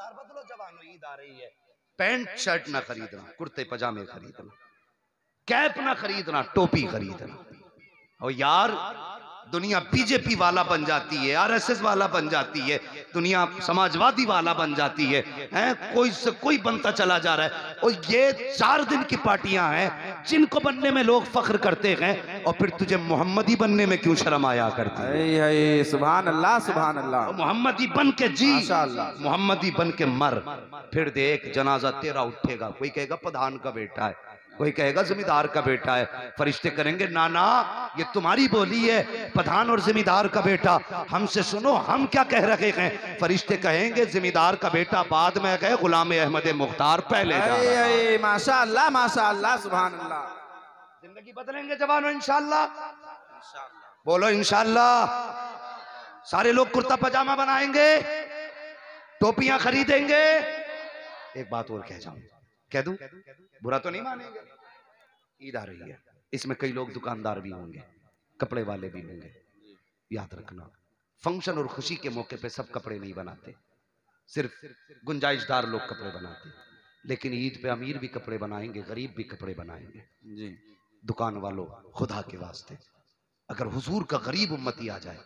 बाजार बदलो जवानों, ईद आ रही है। पैंट शर्ट ना खरीदना, कुर्ते पजामे खरीदना, कैप ना खरीदना, टोपी खरीदना। और यार दुनिया बीजेपी वाला बन जाती है, आरएसएस वाला बन जाती है, दुनिया समाजवादी वाला बन जाती है, कोई से कोई बनता चला जा रहा है। और ये 4 दिन की पार्टियां हैं जिनको बनने में लोग फख्र करते हैं, और फिर तुझे मोहम्मदी बनने में क्यों शर्म आया करती है? सुभान अल्लाह, सुभान अल्लाह। मोहम्मदी बन के जी, माशाअल्लाह। मोहम्मदी बन के मर, फिर देख जनाजा तेरा उठेगा। कोई कहेगा प्रधान का बेटा है, कोई कहेगा जिम्मेदार का बेटा है। फरिश्ते करेंगे ना ना ये तुम्हारी बोली है, प्रधान और जिम्मेदार का बेटा। हमसे सुनो हम क्या कह रहे हैं। फरिश्ते कहेंगे जिम्मेदार का बेटा बाद में गए, गुलाम अहमद मुख्तार पहले जा रहा है। माशाअल्लाह, माशाअल्लाह, सुभान अल्लाह। जिंदगी बदलेंगे जवानों इंशाअल्लाह, बोलो इंशाअल्लाह। सारे लोग कुर्ता पजामा बनाएंगे, टोपियां खरीदेंगे। एक बात और कह जाऊं, कह दूं, बुरा तो नहीं मानेंगे। ईद आ रही है, इसमें कई लोग दुकानदार भी होंगे, कपड़े वाले भी होंगे। याद रखना, फंक्शन और खुशी के मौके पे सब कपड़े नहीं बनाते, सिर्फ गुंजाइशदार लोग कपड़े बनाते। लेकिन ईद पे अमीर भी कपड़े बनाएंगे, गरीब भी कपड़े बनाएंगे जी। दुकान वालों, खुदा के वास्ते, अगर हुजूर का गरीब उम्मती आ जाए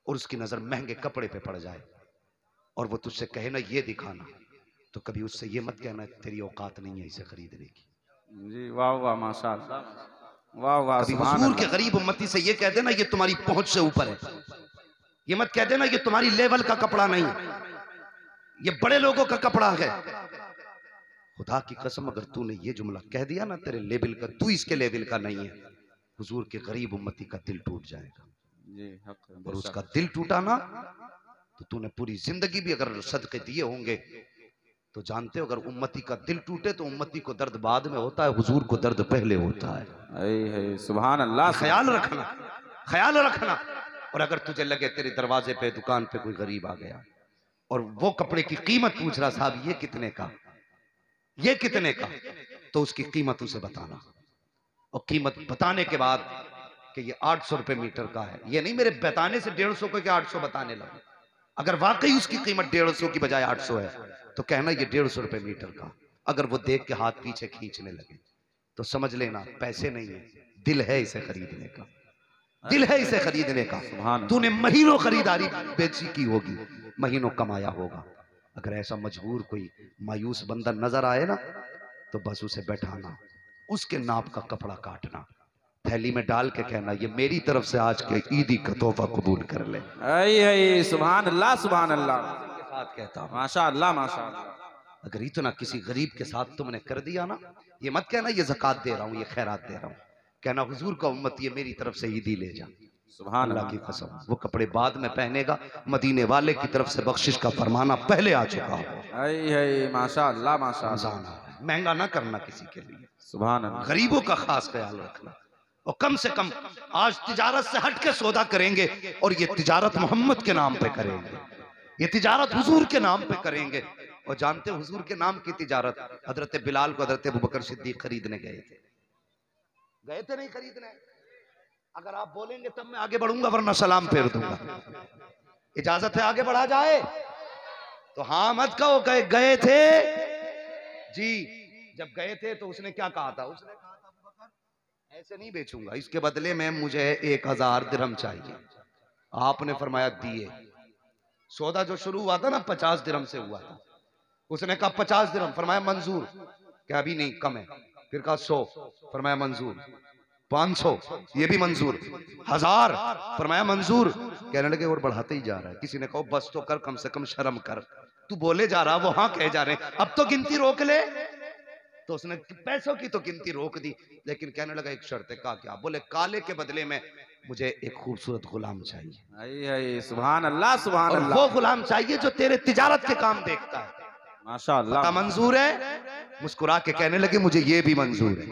और उसकी नजर महंगे कपड़े पे पड़ जाए और वो तुझसे कहे ना ये दिखाना, तो कभी उससे ये मत कहना तेरी औकात नहीं है इसे खरीदने की जी। वाह वाह, माशाअल्लाह, वाह वाह। कभी हुजूर के गरीब उम्मती से ये कह देना ये तुम्हारी पहुंच से ऊपर है। ये मत कह देना ये तुम्हारी लेवल का कपड़ा नहीं, ये बड़े लोगों का कपड़ा है। खुदा की कसम अगर तूने ये जुमला कह दिया ना तेरे लेवल का, तू इसके लेवल का नहीं है, हुजूर के गरीब उम्मती का दिल टूट जाएगा जी। और उसका दिल टूटा ना तो तूने पूरी जिंदगी भी अगर सदके दिए होंगे तो जानते हो, अगर उम्मती का दिल टूटे तो उम्मती को दर्द बाद में होता है, हुजूर को दर्द पहले होता है। सुभान अल्लाह, ख्याल रखना, ख्याल रखना। और अगर तुझे लगे तेरे दरवाजे पे दुकान पे कोई गरीब आ गया और वो कपड़े की कीमत पूछ रहा, साहब ये कितने का, ये कितने का, तो उसकी कीमत उसे बताना। और कीमत बताने के बाद कि ये 800 रुपए मीटर का है, ये नहीं मेरे बताने से 150 को क्या 800 बताने लगे। अगर वाकई उसकी कीमत 150 की बजाय 800 है तो कहना ये 150 रुपए मीटर का। अगर वो देख के हाथ पीछे खींचने लगे तो समझ लेना पैसे नहीं है, दिल है इसे खरीदने का, दिल है इसे खरीदने का। तूने महीनों खरीदारी बेची की होगी, महीनों कमाया होगा। अगर ऐसा मजबूर कोई मायूस बंदा नजर आए ना तो बस उसे बैठाना, उसके नाप का कपड़ा काटना, थैली में डाल के कहना ये मेरी तरफ से आज के ईदी का तोहफा कबूल कर ले। सुभान अल्लाह, सुभान अल्लाह। के साथ कहता हूं माशाअल्लाह, माशाअल्लाह। अगर इतना किसी गरीब के साथ तुमने कर दिया ना, ये मत कहना ये ज़कात दे रहा हूँ, ये खैरात दे रहा हूँ, कहना हुजूर का उम्मत ये मेरी तरफ से ईदी ले जा। सुभान अल्लाह की कसम, वो कपड़े बाद में पहनेगा, मदीने वाले की तरफ से बख्शिश का फरमाना पहले आ चुका हो। माशाअल्लाह, माशाअल्लाह। महंगा ना करना किसी के लिए, सुभान अल्लाह। गरीबों का खास ख्याल रखना। और कम से कम आज तिजारत से हट के सौदा करेंगे और ये तिजारत मोहम्मद के नाम पे करेंगे, ये तिजारत हुजूर के नाम पे करेंगे। और जानते हुजूर के नाम की तिजारत हजरत बिलाल को हजरत अबू बकर सिद्दीक खरीदने गए थे नहीं खरीदने। अगर आप बोलेंगे तब मैं आगे बढ़ूंगा, वरना सलाम फेर दूंगा। इजाजत है आगे बढ़ा जाए तो हाँ मत कहो गए थे जी। जब गए थे तो उसने क्या कहा था, उसने कहा था अबू बकर ऐसे नहीं बेचूंगा, इसके बदले में मुझे 1000 दिरहम चाहिए। आपने फरमाया दिए। सौदा जो शुरू हुआ था ना 50 दिरहम से हुआ था, उसने कहा 50 दिरहम, फरमाया मंजूर, क्या अभी नहीं कम है। फिर कहा 100, फरमाया मंजूर। 500, ये भी मंजूर। 1000, फरमाया मंजूर। कहने लगे और बढ़ाते ही जा रहा है। किसी ने कहा बस तो कर, कम से कम शर्म कर, तू बोले जा रहा, वो हाँ कहे जा रहे, अब तो गिनती रोक ले। तो उसने पैसों की तो गिनती रोक दी, लेकिन कहने लगा एक शर्त है। कहा क्या? बोले काले के बदले में मुझे एक खूबसूरत गुलाम चाहिए। सुभान अल्लाह, सुभान अल्लाह। वो गुलाम चाहिए जो तेरे तिजारत के काम देखता है। माशाअल्लाह। मंजूर है? मुस्कुरा के कहने लगे मुझे ये भी मंजूर है।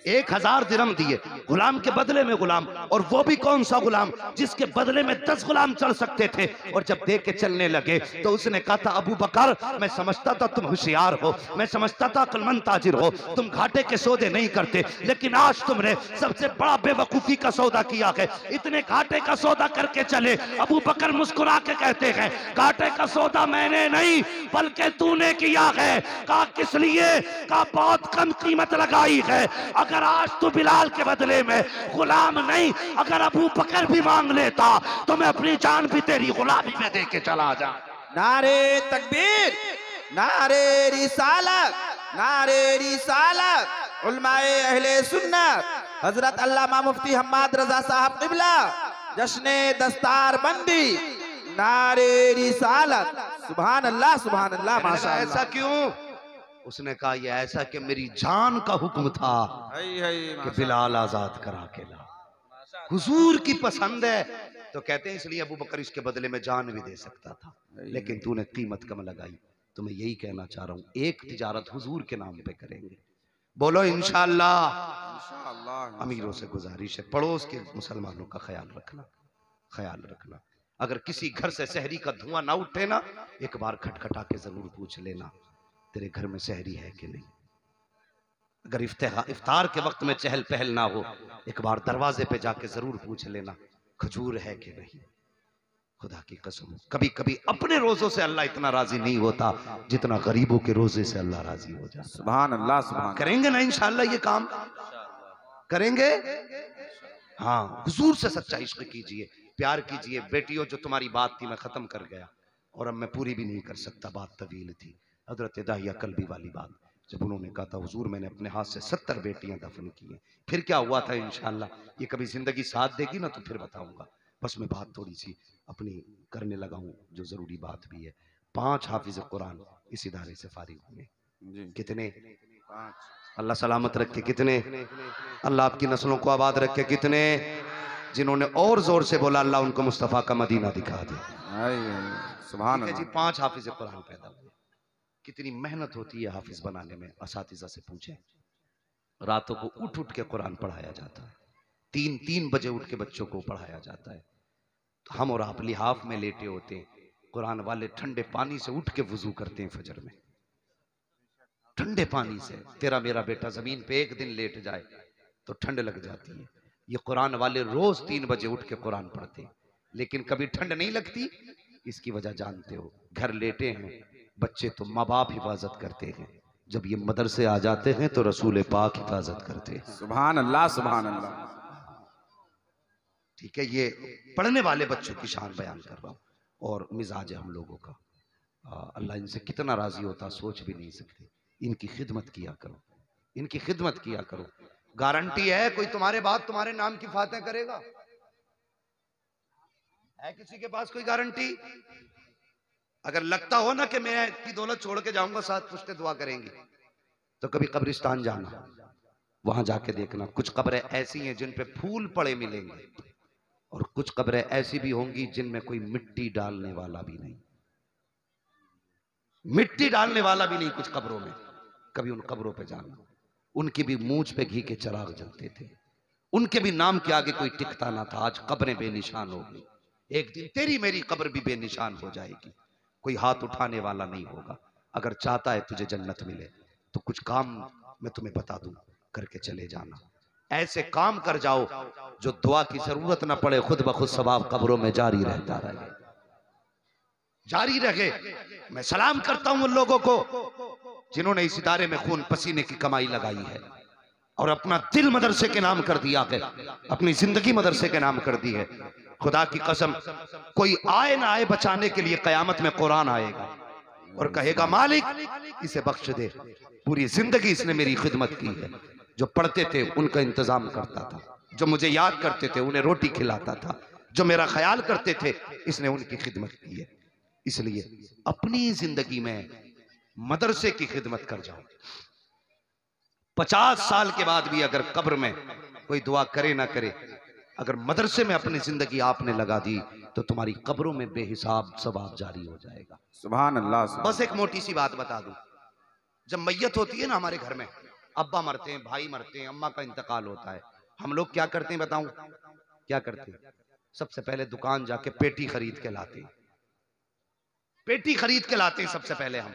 1000 दिरहम दिए गुलाम के बदले में गुलाम, और वो भी कौन सा गुलाम जिसके बदले में 10 गुलाम चल सकते थे। और जब दे के चलने लगे तो उसने कहा था अबू बकर मैं समझता था तुम होशियार हो, मैं समझता था अक्लमंद ताजिर हो, तुम घाटे के सौदे नहीं करते, लेकिन आज तुमने सबसे बड़ा बेवकूफी का सौदा किया है, इतने घाटे का सौदा करके चले। अबू बकर मुस्कुरा के कहते हैं घाटे का सौदा मैंने नहीं बल्कि तूने किया है। कहा किस लिए? कहा बहुत कम कीमत लगाई है। अगर आज तू बिलाल के बदले में गुलाम नहीं अगर अबू बकर भी मांग लेता तो मैं अपनी जान भी तेरी गुलामी में दे के चला जा। नारे तकबीर, नारे रिसालत, नारे रिसालत। उलमाए अहले सुन्नत हजरत अल्लामा मुफ्ती हम्माद रजा साहब क़िबला जश्ने दस्तार बंदी, नारे रिसालत। सुभान अल्लाह सुभान अल्लाह माशाअल्लाह। ऐसा क्यों? उसने कहा ये ऐसा कि मेरी जान का हुक्म था कि बिलाल आजाद करा के ला, हुजूर की पसंद है। तो कहते हैं इसलिए अबू बकर इसके बदले में जान भी दे सकता था, लेकिन तूने कीमत कम लगाई। तो मैं यही कहना चाह रहा हूं, एक तिजारत हुजूर के नाम पे करेंगे। बोलो इंशाअल्लाह। अमीरों से गुजारिश है पड़ोस के मुसलमानों का ख्याल रखना, ख्याल रखना। अगर किसी घर से सहरी का धुआं ना उठे ना, एक बार खटखटा के जरूर पूछ लेना तेरे घर में सहरी है कि नहीं। अगर इफ्तार के वक्त में चहल पहल ना हो, एक बार दरवाजे पे जाके जरूर पूछ लेना खजूर है कि नहीं। खुदा की कसम कभी कभी अपने रोजों से अल्लाह इतना राजी नहीं होता जितना गरीबों के रोजे से अल्लाह राजी हो जाता। सुभान अल्लाह सुभान। करेंगे ना इंशाअल्लाह ये काम करेंगे। हाँ, हुजूर से सच्चा इश्क कीजिए, प्यार कीजिए। बेटियों जो तुम्हारी बात थी मैं खत्म कर गया और अब मैं पूरी भी नहीं कर सकता, बात तवील थी। हजरत दाहिया कल्बी वाली बात, जब उन्होंने कहा था हुजूर मैंने अपने हाथ से 70 बेटियां दफन की हैं, फिर क्या हुआ था इंशाअल्लाह ये कभी जिंदगी साथ देगी ना तो फिर बताऊंगा। बस मैं बात थोड़ी सी अपनी करने लगा हूँ जो जरूरी बात भी है। 5 हाफिज कुरान इस इदारे से फारिग हुए। कितने? 5। अल्लाह सलामत रखे। कितने? अल्लाह आपकी नस्लों को आबाद रखे। कितने? जिन्होंने और जोर से बोला अल्लाह उनको मुस्तफ़ा का मदीना दिखा दे। सुभान जी 5 हाफिज कुरान पैदा हुए। कितनी मेहनत होती है हाफिज बनाने में, असातिज़ा से पूछें। रातों को उठ उठ के कुरान पढ़ाया जाता है, 3-3 बजे उठ के बच्चों को पढ़ाया जाता है। तो हम और आप लिहाफ में लेटे होते हैं, कुरान वाले ठंडे पानी से उठ के वजू करते हैं फजर में, ठंडे पानी से। तेरा मेरा बेटा जमीन पे एक दिन लेट जाए तो ठंड लग जाती है। ये कुरान वाले रोज 3 बजे उठ के कुरान पढ़ते हैं, लेकिन कभी ठंड नहीं लगती। इसकी वजह जानते हो, घर लेटे हैं बच्चे तो माँ बाप हिफाजत करते हैं, जब ये मदरसे आ जाते हैं तो रसूल पाक हिफाजत करते हैं। सुभान अल्लाह सुभान अल्लाह। ठीक है, ये पढ़ने वाले बच्चों की शान बयान कर रहा हूँ और मिजाज है हम लोगों का। अल्लाह इनसे कितना राजी होता सोच भी नहीं सकते। इनकी खिदमत किया करो, इनकी खिदमत किया करो। गारंटी है कोई तुम्हारे बाद तुम्हारे नाम की फातह करेगा? है किसी के पास कोई गारंटी? अगर लगता हो ना कि मैं की दौलत छोड़ के जाऊंगा, 7 पुश्ते दुआ करेंगी, तो कभी कब्रिस्तान जाना, वहां जाके देखना कुछ कब्रें ऐसी हैं जिन पे फूल पड़े मिलेंगे और कुछ कब्रें ऐसी भी होंगी जिनमें कोई मिट्टी डालने वाला भी नहीं, मिट्टी डालने वाला भी नहीं कुछ कब्रों में। कभी उन कब्रों पे जाना, उनकी भी मूंछ पे घी के चिराग जलते थे, उनके भी नाम के आगे कोई टिकता ना था। आज कब्रें बेनिशान हो गई, एक दिन तेरी मेरी कब्र भी बेनिशान हो जाएगी, कोई हाथ उठाने वाला नहीं होगा। अगर चाहता है तुझे जन्नत मिले तो कुछ काम मैं तुम्हें बता दूं, करके चले जाना। ऐसे काम कर जाओ जो दुआ की जरूरत ना पड़े, खुद ब खुद सवाब कब्रों में जारी रहता रहे, जारी रहे। मैं सलाम करता हूं उन लोगों को जिन्होंने इस इदारे में खून पसीने की कमाई लगाई है और अपना दिल मदरसे के नाम कर दिया है, अपनी जिंदगी मदरसे के नाम कर दी है। खुदा की कसम कोई आए ना आए बचाने के लिए कयामत में कुरान आएगा और कहेगा मालिक इसे बख्श दे, पूरी जिंदगी इसने मेरी खिदमत की है। जो पढ़ते थे उनका इंतजाम करता था, जो मुझे याद करते थे उन्हें रोटी खिलाता था, जो मेरा ख्याल करते थे इसने उनकी खिदमत की है। इसलिए अपनी जिंदगी में मदरसे की खिदमत कर जाओ। 50 साल के बाद भी अगर कब्र में कोई दुआ करे ना करे, अगर मदरसे में अपनी जिंदगी आपने लगा दी तो तुम्हारी कब्रों में बेहिसाब सवाब जारी हो जाएगा। सुभान अल्लाह। बस एक मोटी सी बात बता दूं, जब मैयत होती है ना हमारे घर में अब्बा मरते हैं, भाई मरते हैं, अम्मा का इंतकाल होता है, हम लोग क्या करते हैं बताऊं? क्या करते हैं? सबसे पहले दुकान जाके पेटी खरीद के लाते हैं, पेटी खरीद के लाते हैं सबसे पहले हम,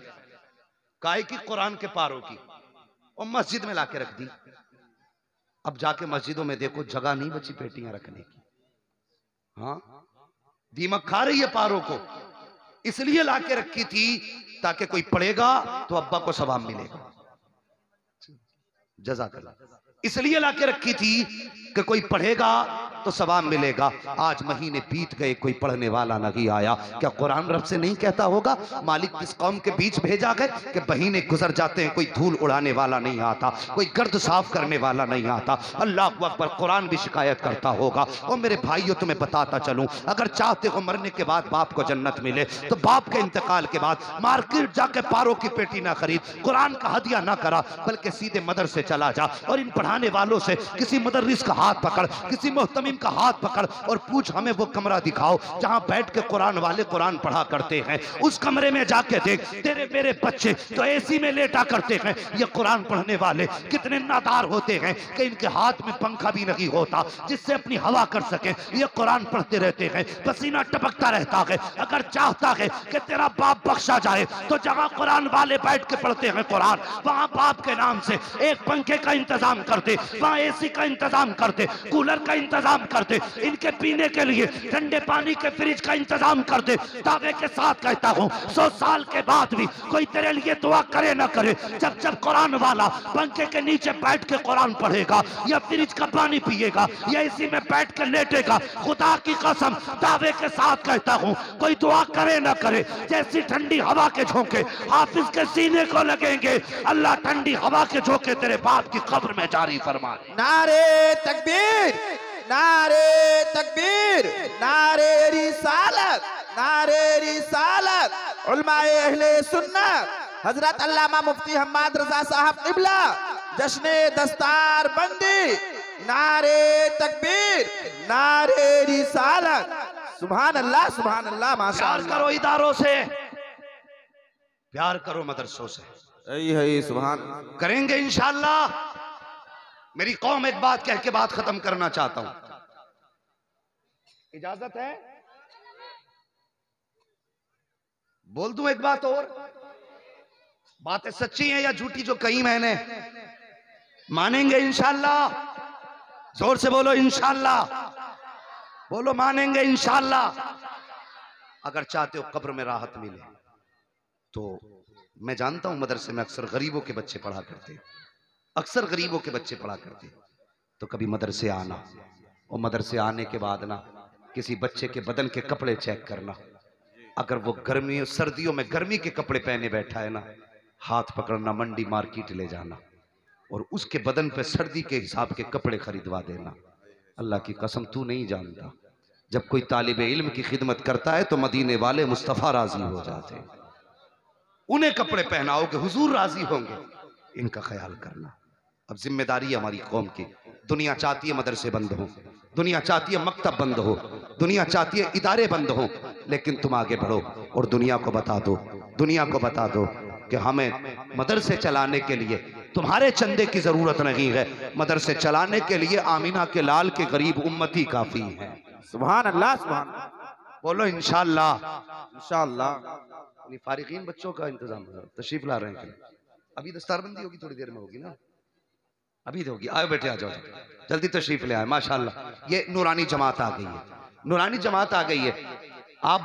काहे की? कुरान के पारों की, और मस्जिद में लाके रख दी। अब जाके मस्जिदों में देखो जगह नहीं बची पेटियां रखने की। हाँ, दीमक खा रही है पारों को, इसलिए लाके रखी थी ताकि कोई पढ़ेगा तो अब्बा को सवाब मिलेगा। जज़ाकल्लाह। इसलिए लाके रखी थी कि कोई पढ़ेगा तो सवाब मिलेगा। आज महीने बीत गए, कोई पढ़ने वाला नहीं आया। क्या कुरान रब से नहीं कहता होगा मालिक किस कौम के बीच भेजा गए कि महीने गुजर जाते हैं, कोई धूल उड़ाने वाला नहीं आता, कोई गर्द साफ करने वाला नहीं आता। अल्लाह अकबर, कुरान भी शिकायत करता होगा। और मेरे भाइयों तुम्हें बताता चलूं, अगर चाहते हो मरने के बाद बाप को जन्नत मिले तो बाप के इंतकाल के बाद मार्केट जाके पारों की पेटी ना खरीद, कुरान का हदिया ना करा, बल्कि सीधे मदरसे चला जा और इन पढ़ाने वालों से किसी मुदर्रिस का हाथ पकड़, किसी मुहतमिम का हाथ पकड़ और पूछ हमें वो कमरा दिखाओ जहां बैठ के कुरान वाले कुरान पढ़ा करते हैं। उस कमरे में जाके देख, तेरे मेरे बच्चे तो एसी में लेटा करते हैं, ये कुरान पढ़ने वाले कितने नादार होते हैं कि इनके हाथ में पंखा भी नहीं होता जिससे अपनी हवा कर सके। ये कुरान पढ़ते रहते हैं, पसीना टपकता रहता है। अगर चाहता है कि तेरा बाप बख्शा जाए तो जहां कुरान वाले बैठ के पढ़ते हैं कुरान, वहां बाप के नाम से एक पंखे का इंतजाम करते, वहां एसी का इंतजाम करते, कूलर का इंतजाम करते, इनके पीने के लिए ठंडे पानी के फ्रिज का इंतजाम करते। दावे के साथ कहता हूँ 100 साल के बाद भी कोई तेरे लिए दुआ करे ना करे, जब जब कुरान वाला पंखे के नीचे बैठ के कुरान पढ़ेगा या फ्रिज का पानी पिएगा या इसी में बैठ के लेटेगा, खुदा की कसम दावे के साथ कहता हूँ कोई दुआ करे ना करे, जैसी ठंडी हवा के झोंके हाफिज के सीने को लगेंगे, अल्लाह ठंडी हवा के झोंके तेरे बाप की कब्र में जारी फरमा दे। नारे तकबीर, नारे तकबीर, नारे रिसालत, नारे रिसालत। उलमाए अहले सुन्नत हजरत अल्लामा मुफ्ती हम्माद रजा साहब क़िबला जश्ने दस्तार बंदी, नारे तकबीर, नारे रिसालत। सुभान अल्लाह, सुभान अल्लाह, माशाअल्लाह। प्यार करो इदारों से, प्यार करो मदरसों से, है सुभान। करेंगे इंशाअल्लाह। मेरी कौम एक बात कह के बात खत्म करना चाहता हूं, इजाजत है? बोल दूं एक बात और? बातें सच्ची हैं या झूठी जो कही मैंने? मानेंगे इंशाअल्लाह? जोर से बोलो इंशाअल्लाह, बोलो मानेंगे इंशाअल्लाह। अगर चाहते हो कब्र में राहत मिले तो मैं जानता हूं मदरसे में अक्सर गरीबों के बच्चे पढ़ा करते, अक्सर गरीबों के बच्चे पढ़ा करते, तो कभी मदरसे आना और मदरसे आने के बाद ना किसी बच्चे के बदन के कपड़े चेक करना। अगर वो गर्मी सर्दियों में गर्मी के कपड़े पहने बैठा है ना, हाथ पकड़ना, मंडी मार्केट ले जाना और उसके बदन पे सर्दी के हिसाब के कपड़े खरीदवा देना। अल्लाह की कसम तू नहीं जानता, जब कोई तालिब इल्म की खिदमत करता है तो मदीने वाले मुस्तफ़ा राजी हो जाते हैं। उन्हें कपड़े पहनाओगे हुजूर राजी होंगे, इनका ख्याल करना। अब जिम्मेदारी है हमारी कौम की। दुनिया चाहती है मदरसे बंद हो, दुनिया चाहती है मकतब बंद हो, दुनिया चाहती है इदारे बंद हो, लेकिन तुम आगे बढ़ो और दुनिया को बता दो, दुनिया को बता दो कि हमें मदरसे चलाने के लिए तुम्हारे चंदे की जरूरत नहीं है, मदरसे चलाने के लिए आमीना के लाल के गरीब उम्मती काफी है। सुभान अल्लाह, सुभान। बोलो इंशाअल्लाह, इंशाअल्लाह। फारिगीन बच्चों का इंतजाम तशरीफ ला रहे हैं, अभी दस्तारबंदी होगी, थोड़ी देर में होगी ना, अभी तो होगी। आओ बेटे आ जाओ, जल्दी तशरीफ ले आए। माशाअल्लाह ये नूरानी जमात आ गई है, नूरानी जमात आ गई है। आप